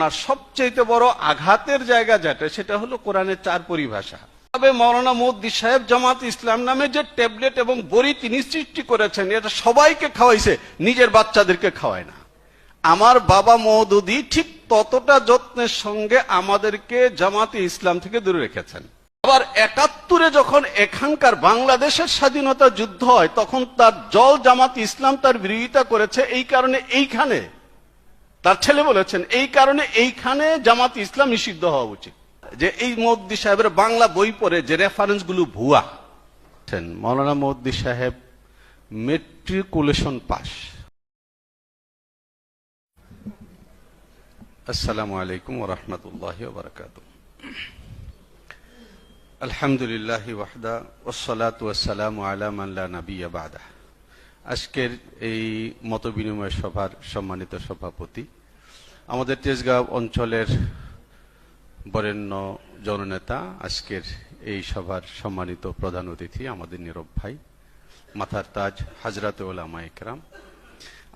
ওনার সবচেয়ে বড় আঘাতের জায়গা যেটা, সেটা হলো কোরআনের 4 পরিভাষা। তবে মাওলানা মুহাদ্দিস সাহেব জামাত ইসলাম নামে যে ট্যাবলেট এবং বড়ি তিনি সৃষ্টি করেছেন, এটা সবাইকে খাওয়াইছে, নিজের বাচ্চাদেরকে খাওয়ায় না। আমার বাবা মওদুদী ঠিক ততটা যত্নের সঙ্গে আমাদেরকে জামাতে ইসলাম থেকে দূরে রেখেছেন। আবার 71-এ যখন এখানকার বাংলাদেশের স্বাধীনতা যুদ্ধ হয়, তখন তার জল জামাত ইসলাম তার বিরোধিতা করেছে। এই কারণে এইখানে তার ছেলে বলেছেন, এই কারণে এইখানে জামাত ইসলাম নিষিদ্ধ হওয়া উচিত। যে এই মুহাদ্দিস সাহেবের বাংলা বই পড়ে যে রেফারেন্স গুলো ভুয়া। মাওলানা মুহাদ্দিস সাহেব মেট্রিকুলেশন পাস। আসসালামু আলাইকুম ওয়া রাহমাতুল্লাহি ওয়া বারাকাতুহু। আলহামদুলিল্লাহ ওয়াহদা ওয়াসসালাতু ওয়াসসালামু আলা মান লা নাবিয়্যা বা'দা। আজকের এই মতবিনিময় সভার সম্মানিত সভাপতি, আমাদের তেজগাঁও অঞ্চলের বরেণ্য জননেতা, আজকের এই সভার সম্মানিত প্রধান অতিথি আমাদের নীরব ভাই, মাথার তাজ হাজরাতে উলামায়ে কেরাম।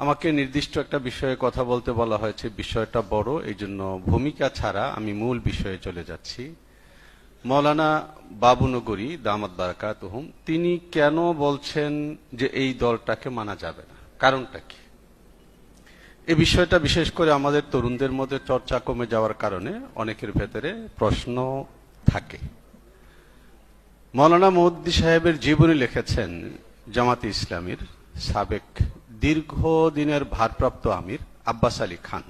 আমাকে নির্দিষ্ট একটা বিষয়ে কথা বলতে বলা হয়েছে, বিষয়টা বড়, এই জন্য ভূমিকা ছাড়া আমি মূল বিষয়ে চলে যাচ্ছি। মৌলানা বাবুনগরী দামাত বারাকাতুহুম, তিনি কেন বলছেন যে এই দলটাকে মানা যাবে না, কারণটা কি? এই বিষয়টা বিশেষ করে আমাদের তরুণদের মধ্যে চর্চা কমে যাওয়ার কারণে অনেকের ভেতরে প্রশ্ন থাকে। মৌলানা মুহাদ্দিস সাহেবের জীবনী লিখেছেন জামাতে ইসলামীর সাবেক দীর্ঘদিনের ভারপ্রাপ্ত আমির আব্বাস আলী খান।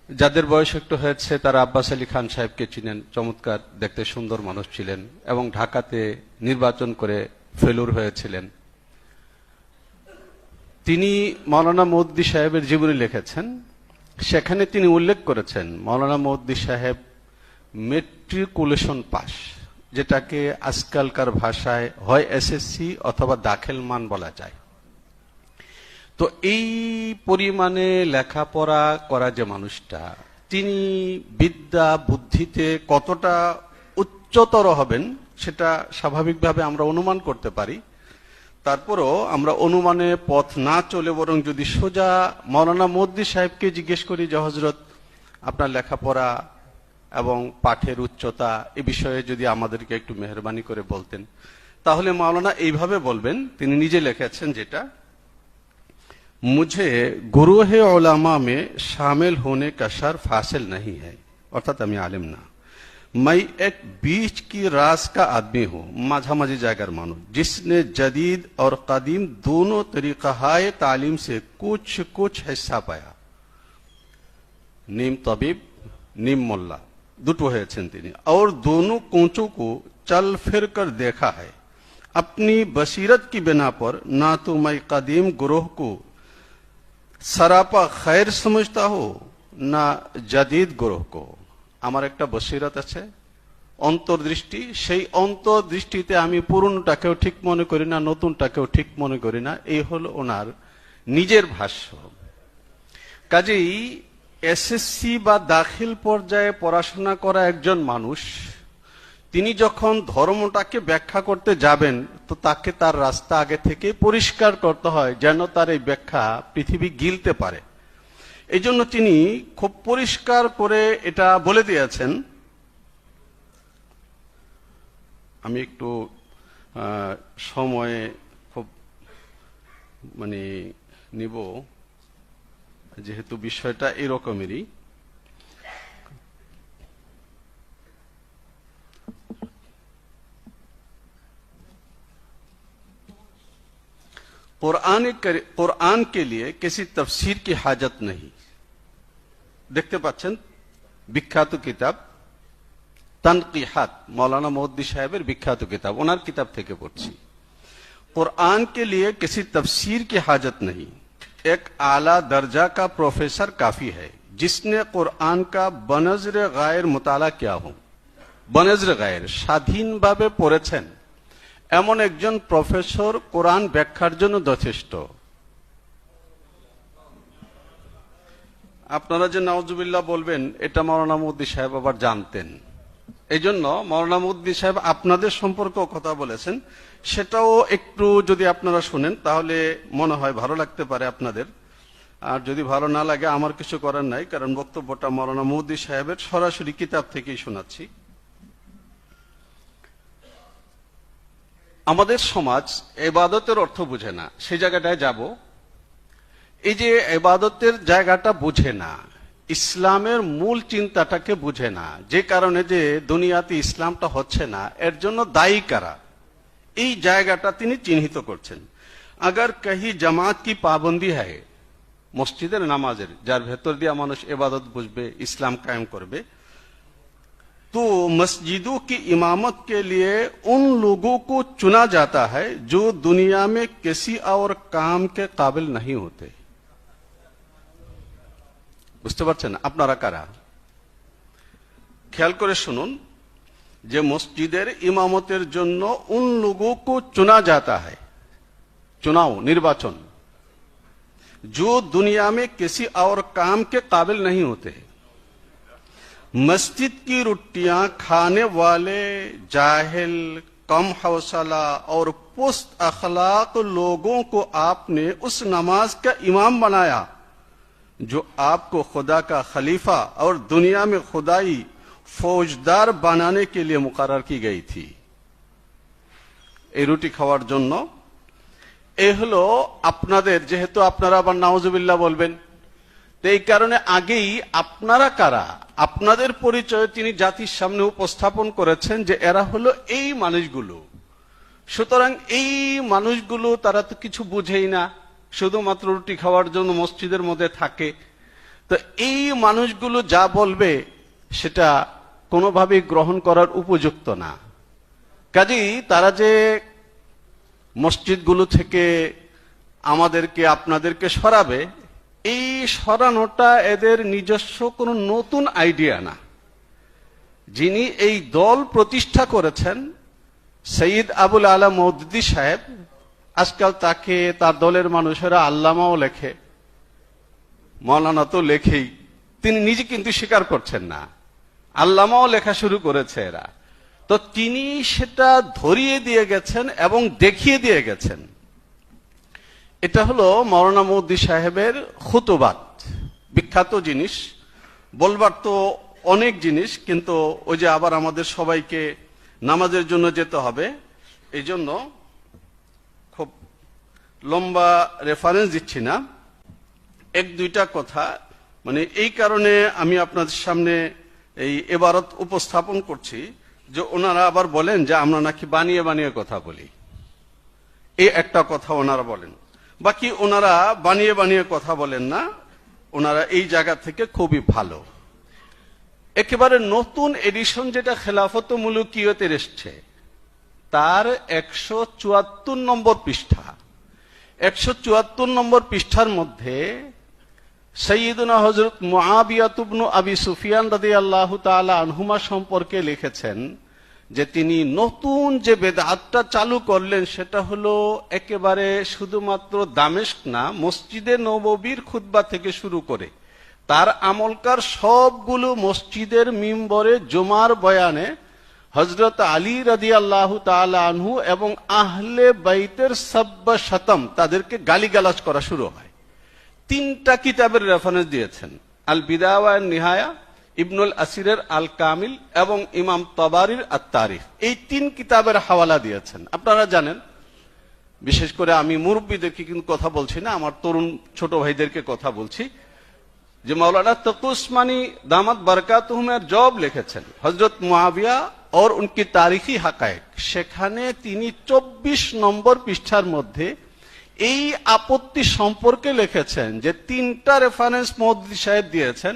যাদের বয়স একটু হয়েছে তারা আব্বাস আলী খান সাহেবকে চিনেন। চমৎকার দেখতে সুন্দর মানুষ ছিলেন এবং ঢাকাতে নির্বাচন করে ফেলুর হয়েছিলেন। তিনি মৌলানা মুহাদ্দিস সাহেবের জীবনী লিখেছেন, সেখানে তিনি উল্লেখ করেছেন মৌলানা মুহাদ্দিস সাহেব মেট্রিকুলেশন পাস, যেটাকে আজকালকার ভাষায় হয় এসএসসি অথবা দাখিল মান বলা যায়। তো এই পরিমাণে লেখাপড়া করা যে মানুষটা, তিনি বিদ্যা বুদ্ধিতে কতটা উচ্চতর হবেন সেটা স্বাভাবিকভাবে আমরা অনুমান করতে পারি। তারপরও আমরা অনুমানে পথ না চলে বরং যদি সোজা মৌলানা মুহাদ্দিস সাহেবকে জিজ্ঞেস করি যে হযরত, আপনার লেখাপড়া এবং পাঠের উচ্চতা এ বিষয়ে যদি আমাদেরকে একটু মেহরবানি করে বলতেন, তাহলে মাওলানা এইভাবে বলবেন। তিনি নিজে লিখেছেন যেটা, मुझे गुरूह उलमा में शामिल होने का शर्फ हासिल नहीं है, अर्थात আমি आलिम ना, मैं एक बीच की रास का आदमी हूँ, माझामाझी जाकर मानो, जिसने जदीद और कदीम दोनों तरीक़ाए तालीम से कुछ कुछ हिस्सा पाया। नीम तबीब नीम मुल्ला दुटो হয়েছেন তিনি, और दोनों कोचों को चल फिर कर देखा है। अपनी बसीरत की बिना पर ना तो मैं कदीम गुरूह को सरापा खैर समझता हो ना जदीद गुरूह को। আমার একটা বসিরত আছে, অন্তর্দৃষ্টি, সেই অন্তর্দৃষ্টিতে আমি পুরনোটাকেও ঠিক মনে করি না, নতুনটাকেও ঠিক মনে করি না। এই হলো ওনার নিজের ভাষ্য। কাজেই এসএসসি বা দাখিল পর্যায়ে পড়াশোনা করা একজন মানুষ, তিনি যখন ধর্মটাকে ব্যাখ্যা করতে যাবেন, তো তাকে তার রাস্তা আগে থেকে পরিষ্কার করতে হয়, যেন তার এই ব্যাখ্যা পৃথিবী গিলতে পারে। এই জন্য তিনি খুব পরিষ্কার করে এটা বলে দিয়েছেন। আমি একটু সময়ে খুব নিব, যেহেতু বিষয়টা এরকমেরই। कुरान के लिए किसी तफसीर की हाजत नहीं। देखते पाচ্ছেন বিখ্যাত কিতাব তানকিহাত, मौलाना मुहाद्दिस साहेबर विख्यात किताब, ওনার কিতাব থেকে পড়ছি। कुरान के लिए किसी तफसीर की हाजत नहीं, एक आला दर्जा का प्रोफेसर काफी है, जिसने कुरान का बनज़र गायर मुताला किया हो। बनज़र गायर স্বাধীনভাবে পড়েছেন এমন একজন প্রফেসর কোরআন ব্যাখ্যার জন্য যথেষ্ট। আপনারা যে নাউজুবিল্লাহ বলবেন, এটা মাওলানা মুহাদ্দিস সাহেব আবার জানতেন। এই জন্য মাওলানা মুহাদ্দিস সাহেব আপনাদের সম্পর্কেও কথা বলেছেন, সেটাও একটু যদি আপনারা শুনেন তাহলে মনে হয় ভালো লাগতে পারে আপনাদের। আর যদি ভালো না লাগে আমার কিছু করার নাই, কারণ বক্তব্যটা মাওলানা মুহদ্দিস সাহেবের সরাসরি কিতাব থেকেই শোনাচ্ছি। আমাদের সমাজ ইবাদতের অর্থ বুঝে না, সেই জায়গাটায় যাব। এই যে ইবাদতের জায়গাটা বুঝে না, ইসলামের মূল চিন্তাটাকে বুঝে না, যে কারণে যে দুনিয়াতে ইসলামটা হচ্ছে না, এর জন্য দায়ী কারা, এই জায়গাটা তিনি চিহ্নিত করছেন। আগার কহি জামাত কি পাবন্দি হয়, মসজিদের নামাজের, যার ভেতর দিয়ে মানুষ ইবাদত বুঝবে, ইসলাম কায়েম করবে, तो मस्जिदों की इमामत के लिए उन लोगों को चुना जाता है जो दुनिया में किसी और काम के काबिल नहीं होते। বুঝতে পারছেন আপনারা কারা? খেয়াল করে শুনুন যে মসজিদের ইমামতের জন্য उन लोगों को चुना जाता है, चुनाव निर्वाचन, जो दुनिया में किसी और काम के काबिल नहीं होते। मस्जिद की रोटियां खाने वाले जाहिल, कम हौसला और पुस्त अखलाक लोगों को आपने उस नमाज का इमाम बनाया जो आपको खुदा का खलीफा और दुनिया में खुदाई फौजदार बनाने के लिए मुकर्रर की गई थी। এই রুটি খাওয়ার জন্য এ হলো আপনাদের, যেহেতু আপনারা আবার নাউজুবিল্লাহ বলবেন, তো এই কারণে আগেই আপনারা কারা, আপনাদের পরিচয় তিনি জাতির সামনে উপস্থাপন করেছেন যে এরা হলো এই মানুষগুলো। সুতরাং এই মানুষগুলো তারা তো কিছু বুঝেই না, শুধুমাত্র রুটি খাওয়ার জন্য মসজিদের মধ্যে থাকে। তো এই মানুষগুলো যা বলবে সেটা কোনোভাবেই গ্রহণ করার উপযুক্ত না। কাজেই তারা যে মসজিদগুলো থেকে আমাদেরকে আপনাদেরকে সরাবে, এই সরানোটা এদের নিজস্ব কোনো নতুন আইডিয়া না। যিনি এই দল প্রতিষ্ঠা করেছেন সৈয়দ আবুল আলা মওদুদী সাহেব, আজকাল তাকে তার দলের মানুষেরা আল্লামাও লেখে, মৌলানা তো লেখেই, তিনি নিজে কিন্তু স্বীকার করছেন না, আল্লামাও লেখা শুরু করেছে এরা। তো তিনি সেটা ধরিয়ে দিয়ে গেছেন এবং দেখিয়ে দিয়ে গেছেন। এটা হলো মাওলানা মুহদ্দিস সাহেবের খুতুবাত, বিখ্যাত জিনিস, বলবার তো অনেক জিনিস, কিন্তু ওই যে আবার আমাদের সবাইকে নামাজের জন্য যেতে হবে, এই জন্য খুব লম্বা রেফারেন্স দিচ্ছি না, এক দুইটা কথা, মানে এই কারণে আমি আপনাদের সামনে এই ইবারত উপস্থাপন করছি যে ওনারা আবার বলেন যে আমরা নাকি বানিয়ে বানিয়ে কথা বলি, এই একটা কথা ওনারা বলেন। বাকি ওনারা বানিয়ে বানিয়ে কথা বলেন না, ওনারা এই জায়গা থেকে খুবই ভালো। একেবারে নতুন এডিশন যেটা খেলাফত মুলুকিয়তের এসছে, তার 174 নম্বর পৃষ্ঠা, 174 নম্বর পৃষ্ঠার মধ্যে সৈয়দনা হযরত মুআবিয়া ইবনে আবি সুফিয়ান রাদিয়াল্লাহু তাআলা আনহুমা সম্পর্কে লিখেছেন যে তিনি নতুন যে বেদাতটা চালু করলেন সেটা হলো একেবারে শুধুমাত্র দামেস্ক না, মসজিদে নববীর খুতবা থেকে শুরু করে তার আমলকার সবগুলো মসজিদের মিম্বরে জুমার বয়ানে হযরত আলী রাদিয়াল্লাহু তাআলা আনহু এবং আহলে বাইতের সাব্বা শতম, তাদেরকে গালিগালাজ করা শুরু হয়। তিনটা কিতাবের রেফারেন্স দিয়েছেন, আল বিদায়া ওয়ান নিহায়া, ইবনুল আসিরের আল কামিল এবং ইমাম তাবারির আত তারিখ, এই তিন কিতাবের হাওয়ালা দিয়েছেন। আপনারা জানেন, বিশেষ করে আমি মুরব্বীদেরকে কিন্তু কথা বলছি না, আমার তরুণ ছোট ভাইদেরকে কথা বলছি, যে মাওলানা তকি উসমানী দামাত বরকাতুহুমের জব লিখেছেন হযরত মুআবিয়া और उनकी तारीखी हकायक, সেখানে তিনি 24 নম্বর পৃষ্ঠার মধ্যে এই আপত্তি সম্পর্কে লিখেছেন যে তিনটা রেফারেন্স মুহদ্দিস সাহেব দিয়েছেন,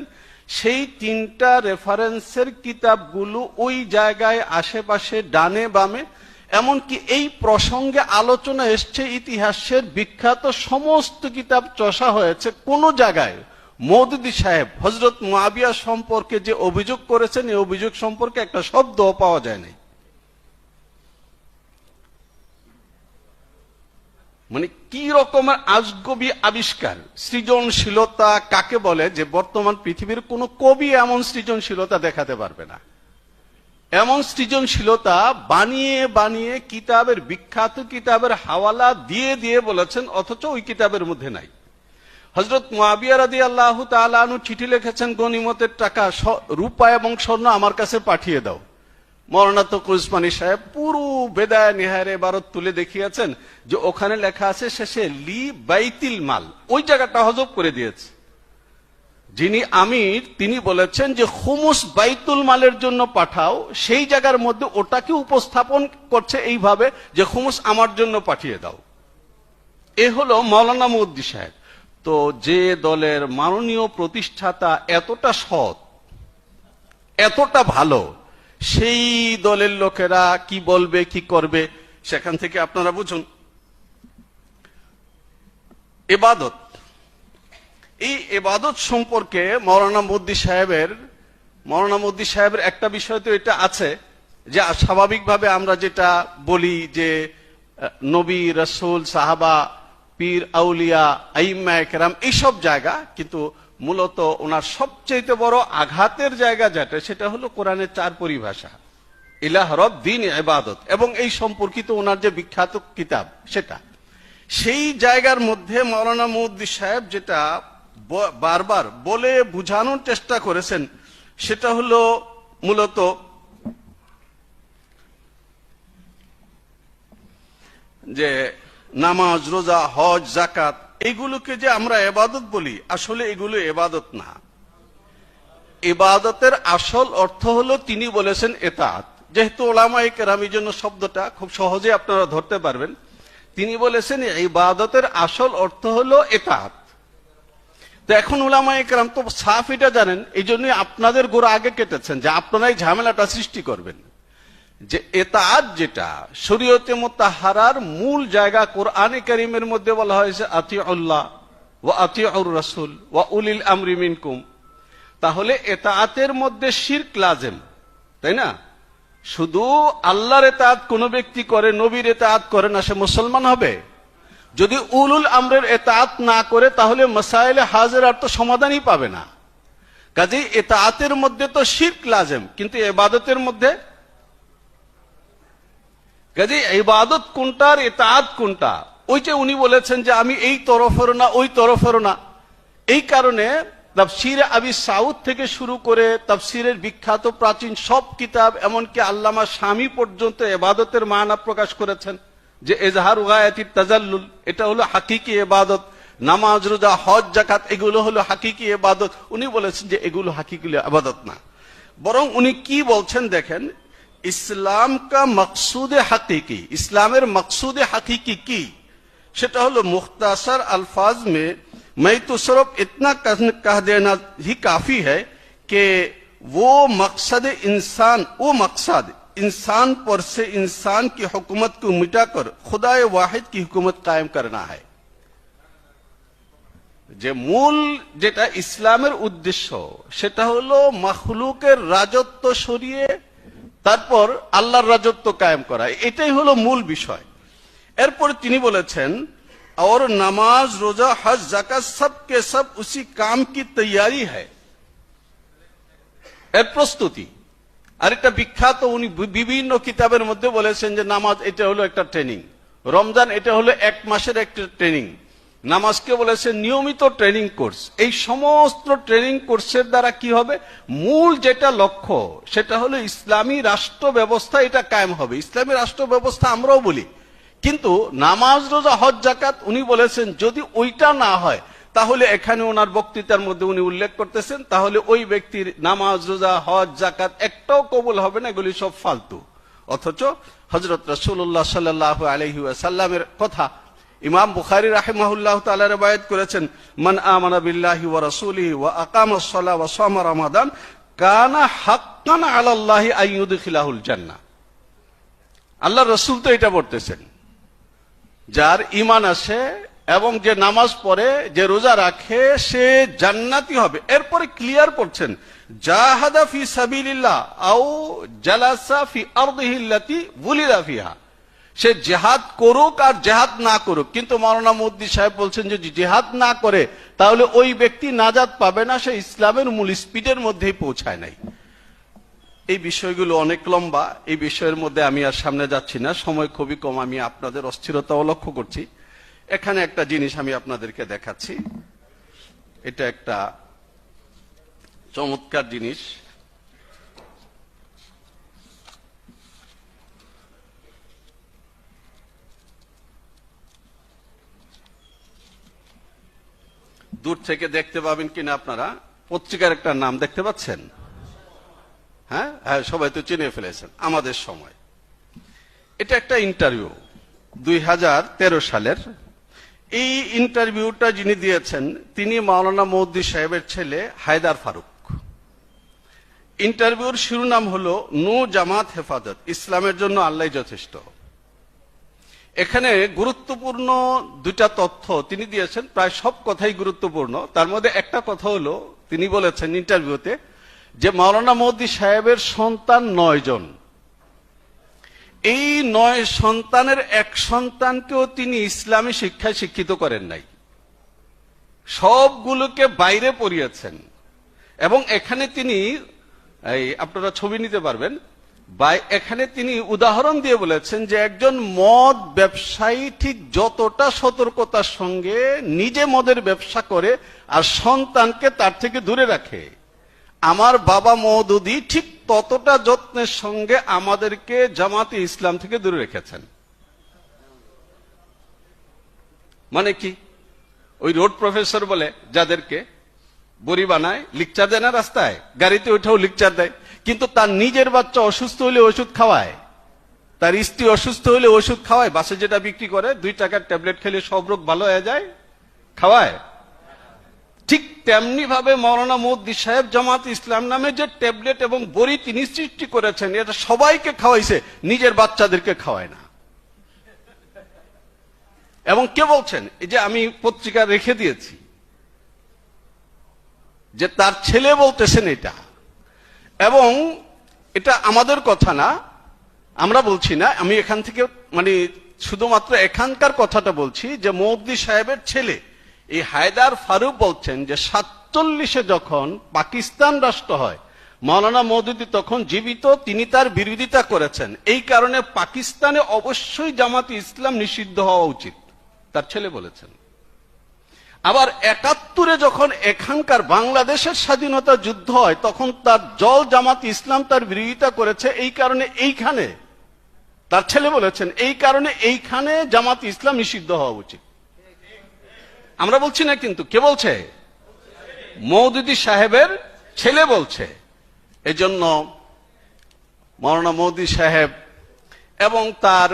সেই তিনটা রেফারেন্সের কিতাবগুলো ওই জায়গায় আশেপাশে ডানে বামে, এমনকি এই প্রসঙ্গে আলোচনা এসছে, ইতিহাসের বিখ্যাত সমস্ত কিতাব চষা হয়েছে, কোন জায়গায় মওদুদী সাহেব হযরত মুআবিয়া সম্পর্কে যে অভিযোগ করেছেন এই অভিযোগ সম্পর্কে একটা শব্দও পাওয়া যায় নাই। মানে কি রকমের আজগবি আবিষ্কার, সৃজনশীলতা কাকে বলে, যে বর্তমান পৃথিবীর কোন কবি এমন সৃজনশীলতা দেখাতে পারবে না। এমন সৃজনশীলতা বানিয়ে বানিয়ে কিতাবের, বিখ্যাত কিতাবের হাওয়ালা দিয়ে দিয়ে বলেছেন, অথচ ওই কিতাবের মধ্যে নাই। হযরত মুআবিয়া রাদিয়াল্লাহু তাআলা আনহু চিঠি লিখেছেন, গনিমতের টাকা রূপা এবং স্বর্ণ আমার কাছে পাঠিয়ে দাও। মাওলানা তকি উসমানী সাহেব পুরো বেদায়া নিহায়ের ইবারত তুলে দেখিয়েছেন যে ওখানে লেখা আছে শেষে লি বাইতিল মাল, ওই জায়গাটা হযফ করে দিয়েছে। যিনি আমির তিনি বলেছেন যে খুমুস বাইতুল মালের জন্য পাঠাও, সেই জায়গার মধ্যে ওটাকে উপস্থাপন করছে এইভাবে যে খুমুস আমার জন্য পাঠিয়ে দাও। এ হলো মাওলানা মুদ্দি সাহেব। তো যে দলের মাননীয় প্রতিষ্ঠাতা এতটা সৎ, এতটা ভালো, সেই দলের লোকেরা কি বলবে কি করবে সেখান থেকে আপনারা বুঝুন। ইবাদত, এই ইবাদত সম্পর্কে মাওলানা মুদ্দি সাহেবের একটা বিষয় তো এটা আছে যে স্বাভাবিকভাবে আমরা যেটা বলি যে নবী, রাসূল, সাহাবা, পীর, আউলিয়া, আইম্মায়ে কেরাম এইসব জায়গা, কিন্তু মূলত ওনার সবচেয়ে বড় আঘাতের জায়গা যেটা সেটা হলো কোরআনের 4 পরিভাষা, ইলাহ, রব, দ্বীন, ইবাদত, এবং এই সম্পর্কিত ওনার যে বিখ্যাত কিতাব সেটা। সেই জায়গার মধ্যে মাওলানা মুদ্দি সাহেব যেটা বারবার বলে বুঝানোর চেষ্টা করেছেন সেটা হলো মূলত যে নামাজ, রোজা, হজ, যাকাত এগুলোকে যে আমরা ইবাদত বলি, আসলে এগুলো ইবাদত না। ইবাদতের আসল অর্থ হলো তিনি বলেছেন এতাত। যেহেতু উলামায়ে কেরাম এই জন্য শব্দটা খুব সহজে আপনারা ধরতে পারবেন, তিনি বলেছেন ইবাদতের আসল অর্থ হলো এতাত। তো এখন উলামায়ে কেরাম তো সাফ এটা জানেন, এই জন্যই আপনাদের গোড়া আগে কেটেছেন যে আপনারা এই ঝামেলাটা সৃষ্টি করবেন। যে এতাত যেটা শরীয়তে মুতাহহারার মূল জায়গা, কোরআনে কারীমের মধ্যে বলা হয়েছে আতিউল্লাহ ওয়া আতিউর রাসূল ওয়া উলিল আমরি মিনকুম। তাহলে এতাতের মধ্যে শিরক লাজেম, তাই না? শুধু আল্লাহর এতাত কোন ব্যক্তি করে, নবীর এতাত করে না, সে মুসলমান হবে? যদি উলুল আমরের এতাত না করে তাহলে মাসাইলে হাজিরার তো সমাধানই পাবে না। কাজেই এতাতের মধ্যে তো শিরক লাজেম, কিন্তু ইবাদতের মধ্যে, কাজেই ইবাদত কোনটা আর এতাত কোনটা, ওই যে উনি বলেছেন যে আমি এই তরফের না ওই তরফের না। এই কারণে তাফসীরে আবি সাউদ থেকে শুরু করে তাফসীরের বিখ্যাত প্রাচীন সব কিতাব, এমনকি আল্লামা শামী পর্যন্ত ইবাদতের মানা প্রকাশ করেছেন যে ইজহারু গায়াতিত তাজাল্লুল, এটা হলো হাকিকি ইবাদত। নামাজ, রোজা, হজ, যাকাত এগুলো হলো হাকিকি ইবাদত। উনি বলেছেন যে এগুলো হাকিকি ইবাদত না, বরং উনি কি বলছেন দেখেন, ইসলাম কা মকসুদে হাকিকি, ইসলামের মকসুদে হাকিকি কি, সেটা হলো মুখতাসার अल्फाज में मैं तो सिर्फ इतना कह देना ही काफी है कि वो मकसद इंसान, वो मकसद इंसान पर से इंसान की हुकूमत को मिटाकर खुदाए वाहिद की हुकूमत कायम करना है। যে মূল যেটা ইসলামের উদ্দেশ্য সেটা হলো মাখলুকের রাজত্ব সরিয়ে তারপর আল্লাহর রাজত্ব কায়েম করা, এটাই হলো মূল বিষয়। এরপর তিনি বলেছেন और नमाज, रोजा, हज, जाकात सब के सब उसी काम की तैयारी है, এর প্রস্তুতি। আর এটা বিখ্যাত, উনি বিভিন্ন কিতাবের মধ্যে বলেছেন যে নামাজ এটা হলো একটা ট্রেনিং, রমজান এটা হলো 1 মাসের একটা ট্রেনিং, নামাজকে বলেছে নিয়মিত ট্রেনিং কোর্স। এই সমস্ত ট্রেনিং কোর্সের দ্বারা কি হবে, মূল যেটা লক্ষ্য সেটা হলো ইসলামী রাষ্ট্র ব্যবস্থা, এটা কায়েম হবে। ইসলামী রাষ্ট্র ব্যবস্থা আমরাও বলি, কিন্তু নামাজ, রোজা, হজ, যাকাত উনি বলেছেন যদি ওইটা না হয় তাহলে এখানে ওনার বক্তৃতার মধ্যে উনি উল্লেখ করতেছেন তাহলে ওই ব্যক্তির নামাজ, রোজা, হজ, যাকাত একটাও কবুল হবে না, এগুলি সব ফালতু। অথচ হযরত রাসূলুল্লাহ সাল্লাল্লাহু আলাইহি ওয়াসাল্লামের কথা ইমাম বুখারী রাহিমাহুল্লাহ তাআলা রওয়ায়াত করেছেন, মান আমানা বিল্লাহি ওয়া রাসূলিহি ওয়া আকামাস সালাহ ওয়া সামা রমাদান কানা হাক্কান আলাল্লাহি আন ইউদখিলাহুল জান্নাহ। আল্লাহর রাসূল তো এটা বলতেছেন, যার ঈমান আছে এবং যে নামাজ পড়ে, যে রোজা রাখে, সে জান্নাতি হবে। এরপরে ক্লিয়ার করছেন জাহাদা ফি সাবিলিল্লাহ আও জালাসা ফি আরদিহি আল্লাতী বুলিদা ফিহা, সে জিহাদ করুক আর জিহাদ না করুক, কিন্তু মাওলানা মুদ্দি সাহেব বলছেন যে জিহাদ না করে তাহলে ওই ব্যক্তি নাজাত পাবে না, সে ইসলামের মূল স্পিডের মধ্যেই পৌঁছায় নাই। এই বিষয়গুলো অনেক লম্বা, এই বিষয়ের মধ্যে আমি আর সামনে যাচ্ছি না, সময় খুবই কম, আমি আপনাদের অস্থিরতাও লক্ষ্য করছি। এখানে একটা জিনিস আমি আপনাদেরকে দেখাচ্ছি, এটা একটা চমৎকার জিনিস। দূর থেকে দেখতে পাবেন কিনা আপনারা, পত্রিকার একটা নাম দেখতে পাচ্ছেন? হ্যাঁ হ্যাঁ, সবাই তো চিনে ফেলেছেন। আমাদের সময় এটা একটা ইন্টারভিউ 2013 সালের। এই ইন্টারভিউটা যিনি দিয়েছেন তিনি মাওলানা মওদুদী সাহেবের ছেলে হায়দার ফারুক। ইন্টারভিউর শিরোনাম হলো নো জামাত হেফাজত, ইসলামের জন্য আল্লাহ যথেষ্ট। এখানে গুরুত্বপূর্ণ দুইটা তথ্য তিনি দিয়েছেন, প্রায় সব কথাই গুরুত্বপূর্ণ। তার মধ্যে একটা কথা হলো তিনি বলেছেন ইন্টারভিউতে যে মাওলানা মওদুদী সাহেবের সন্তান 9 জন। এই 9 সন্তানের এক সন্তানকেও তিনি ইসলামী শিক্ষায় শিক্ষিত করেন নাই, সবগুলোকে বাইরে পড়িয়েছেন। এবং এখানে তিনি আপনারা ছবি নিতে পারবেন, এখানে তিনি উদাহরণ দিয়ে বলেছেন যে একজন মদ ব্যবসায়ী ঠিক যতটা সতর্কতার সঙ্গে নিজে মদের ব্যবসা করে আর সন্তানকে তার থেকে দূরে রাখে, আমার বাবা মওদুদী ঠিক ততটা যত্নের সঙ্গে আমাদেরকে জামাতে ইসলাম থেকে দূরে রেখেছেন। মানে কি? ওই রোড প্রফেসর বলে যাদেরকে বড়ি বানায়, লিকচার দেয় না রাস্তায়, গাড়িতে উঠেও লিকচার দেয়, কিন্তু তার নিজের বাচ্চা অসুস্থ হলে ওষুধ খাওয়ায়, তার স্ত্রী অসুস্থ হলে ওষুধ খাওয়ায়, বাসে যেটা বিক্রি করে 2 টাকার ট্যাবলেট খেলে সব রোগ ভালো হয়ে যায়, খাওয়ায়। ঠিক তেমনি ভাবে মাওলানা মওদুদী সাহেব জামাত ইসলাম নামে যে ট্যাবলেট এবং বড়ি তিনি সৃষ্টি করেছেন, এটা সবাইকে খাওয়াইছে, নিজের বাচ্চাদেরকে খাওয়ায় না। এবং কে বলছেন, এই যে আমি পত্রিকা রেখে দিয়েছি, যে তার ছেলে বলতেছেন এটা। এবং এটা আমাদের কথা না, আমরা বলছি না, আমি এখান থেকে মানে শুধুমাত্র এখানকার কথাটা বলছি যে মওদুদী সাহেবের ছেলে এই হায়দার ফারুক বলছেন যে 47-এ যখন পাকিস্তান রাষ্ট্র হয়, মাওলানা মওদুদী তখন জীবিত, তিনি তার বিরোধিতা করেছেন, এই কারণে পাকিস্তানে অবশ্যই জামাতে ইসলাম নিষিদ্ধ হওয়া উচিত, তার ছেলে বলেছেন। আবার 71-এ যখন এখানকার বাংলাদেশের স্বাধীনতা যুদ্ধ হয়, তখন তার জল জামাত ইসলাম তার বিরোধিতা করেছে, এই কারণে এইখানে তার ছেলে বলেছেন এই কারণে এইখানে জামাত ইসলাম নিষিদ্ধ হওয়া উচিত। আমরা বলছি না, কিন্তু কে বলছে? মওদুদী সাহেবের ছেলে বলছে। এজন্য মাওলানা মওদুদী সাহেব এবং তার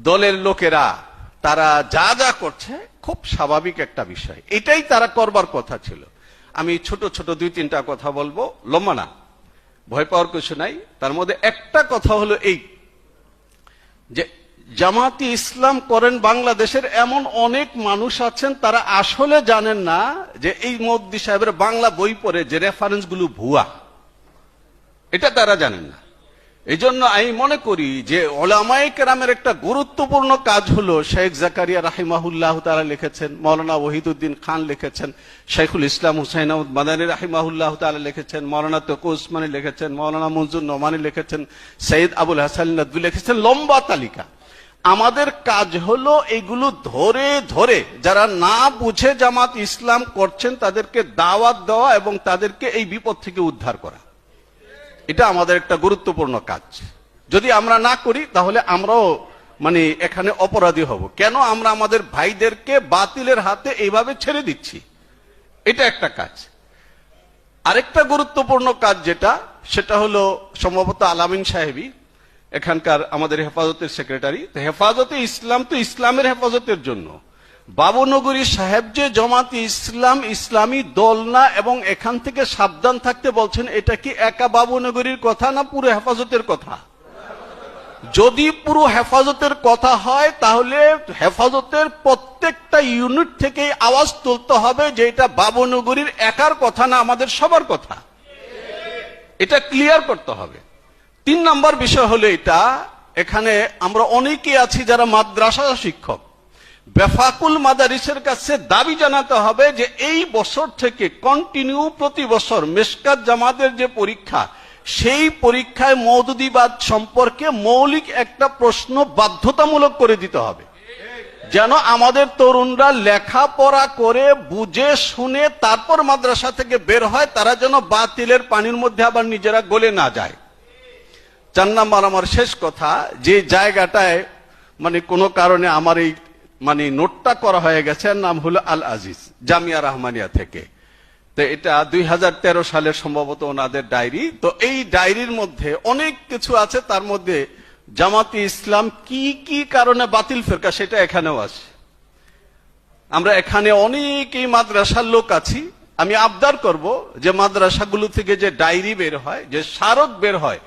দলের লোকেরা তারা যা যা করছে খুব স্বাভাবিক একটা বিষয়, এটাই তারা করবার কথা ছিল। আমি ছোট ছোট 2-3টা কথা বলবো, লম্বা না, ভয় পাওয়ার কিছু নাই। তার মধ্যে একটা কথা হলো এই যে জামাতে ইসলাম করেন বাংলাদেশের এমন অনেক মানুষ আছেন, তারা আসলে জানেন না যে এই মওদুদী সাহেবের বাংলা বই পড়ে যে রেফারেন্স গুলো ভুয়া, এটা তারা জানেন না। এই জন্য আমি মনে করি যে উলামায়ে কেরামের একটা গুরুত্বপূর্ণ কাজ হলো, শেখ জাকারিয়া রাহিমাহুল্লাহ তাআলা লিখেছেন, মাওলানা ওয়াহিদুদ্দিন খান লিখেছেন, শাইখুল ইসলাম হুসাইন আহমদ মাদানী রাহিমাহুল্লাহ তাআলা লিখেছেন, মাওলানা তকি উসমানী লিখেছেন, মাওলানা মনজুর নোমানী লিখেছেন, সৈয়দ আবুল হাসান নদভী লিখেছেন, লম্বা তালিকা। আমাদের কাজ হলো এগুলো ধরে ধরে যারা না বুঝে জামাত ইসলাম করছেন তাদেরকে দাওয়াত দেওয়া এবং তাদেরকে এই বিপদ থেকে উদ্ধার করা, এটা আমাদের একটা গুরুত্বপূর্ণ কাজ। যদি আমরা না করি তাহলে আমরাও মানে এখানে অপরাধী হব। কেন আমরা আমাদের ভাইদেরকে বাতিলের হাতে এইভাবে ছেড়ে দিচ্ছি, এটা একটা কাজ। আরেকটা গুরুত্বপূর্ণ কাজ যেটা, সেটা হলো সম্ভবত আলামিন সাহেবী এখানকার আমাদের হেফাজতের সেক্রেটারি। হেফাজতে ইসলাম তো ইসলামের হেফাজতের জন্য, বাবুনগরী সাহেব যে জামাতে ইসলাম ইসলামী দল না এবং এখান থেকে সাবধান থাকতে বলছেন, এটা কি একা বাবুনগরীর কথা না পুরো হেফাজতের কথা? যদি পুরো হেফাজতের কথা হয় তাহলে হেফাজতের প্রত্যেকটা ইউনিট থেকে আওয়াজ তুলতে হবে যে এটা বাবুনগরীর একার কথা না, আমাদের সবার কথা, এটা ক্লিয়ার করতে হবে। 3 নম্বর বিষয় হলো এটা, এখানে আমরা অনেকে আছি যারা মাদ্রাসা শিক্ষক, বেফাকুল মাদারিসের কাছে দাবি জানাতে হবে যে এই বছর থেকে কন্টিনিউ প্রতি বছর মেশকাত জামাতের যে পরীক্ষা, সেই পরীক্ষায় মওদুদীবাদ সম্পর্কে মৌলিক একটা প্রশ্ন বাধ্যতামূলক করে দিতে হবে। যেন আমাদের তরুণরা লেখাপড়া করে বুঝে শুনে তারপর মাদ্রাসা থেকে বের হয়, তারা যেন বাতিলের পানির মধ্যে আবার নিজেরা গলে না যায়। 4 নাম্বার আমার শেষ কথা, যে জায়গাটায় মানে কোনো কারণে আমার এই মানে নোটটা করা হয়ে গেছে, নাম হলো আল আজিজ, জামিয়া রহমানিয়া থেকে। তো এটা 2013 সালের সম্ভবত ওনাদের ডায়েরি। তো এই ডায়েরির মধ্যে অনেক কিছু আছে, তার মধ্যে জামাতে ইসলাম কি কি কারণে বাতিল ফিরকা সেটা এখানেও আছে। আমরা এখানে অনেকেই মাদ্রাসার লোক আছি, আমি আবদার করব যে মাদ্রাসাগুলো থেকে যে ডায়েরি বের হয়, যে স্মারক বের হয়,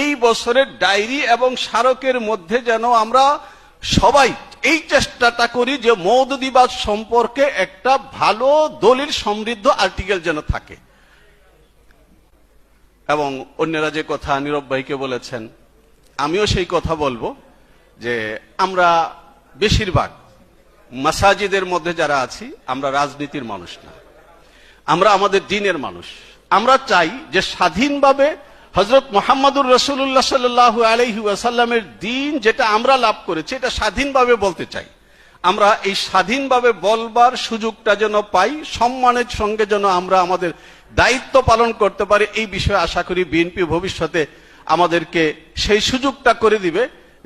এই বছরের ডায়েরি এবং স্মারকের মধ্যে যেন আমরা সবাই এই চেষ্টাটা করি যে মওদুদিবাদ সম্পর্কে একটা ভালো দলিল সমৃদ্ধ আর্টিকেল যেন থাকে। এবং অন্যরা যে কথা নীরব ভাইকে বলেছেন, আমিও সেই কথা বলবো যে আমরা বেশিরভাগ মাসাজিদের মধ্যে যারা আছি, আমরা রাজনীতির মানুষ না, আমরা আমাদের দ্বীনের মানুষ। আমরা চাই যে স্বাধীনভাবে হযরত মুহাম্মদুর রাসূলুল্লাহ সাল্লাল্লাহু আলাইহি ওয়াসাল্লামের দ্বীন যেটা আমরা লাভ করেছি, এটা স্বাধীনভাবে বলতে চাই। আমরা এই স্বাধীনভাবে বলবার সুযোগটা যেন পাই, সম্মানের সঙ্গে যেন আমরা আমাদের দায়িত্ব পালন করতে পারি, এই বিষয়ে আশা করি বিএনপি ভবিষ্যতে আমাদেরকে সেই সুযোগটা করে দিবে।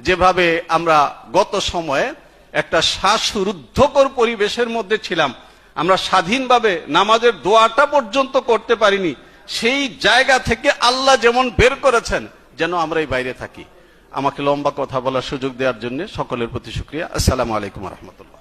যেভাবে আমরা গত সময়ে একটা শ্বাসরুদ্ধকর পরিবেশের মধ্যে ছিলাম, আমরা স্বাধীনভাবে নামাজের দোয়াটা পর্যন্ত করতে পারিনি, সেই জায়গা থেকে আল্লাহ যেমন বের করেছেন যেন আমরা এই বাইরে থাকি। আমাকে লম্বা কথা বলার সুযোগ দেওয়ার জন্য সকলের প্রতি শুকরিয়া। আসসালামু আলাইকুম ওয়া রাহমাতুল্লাহ।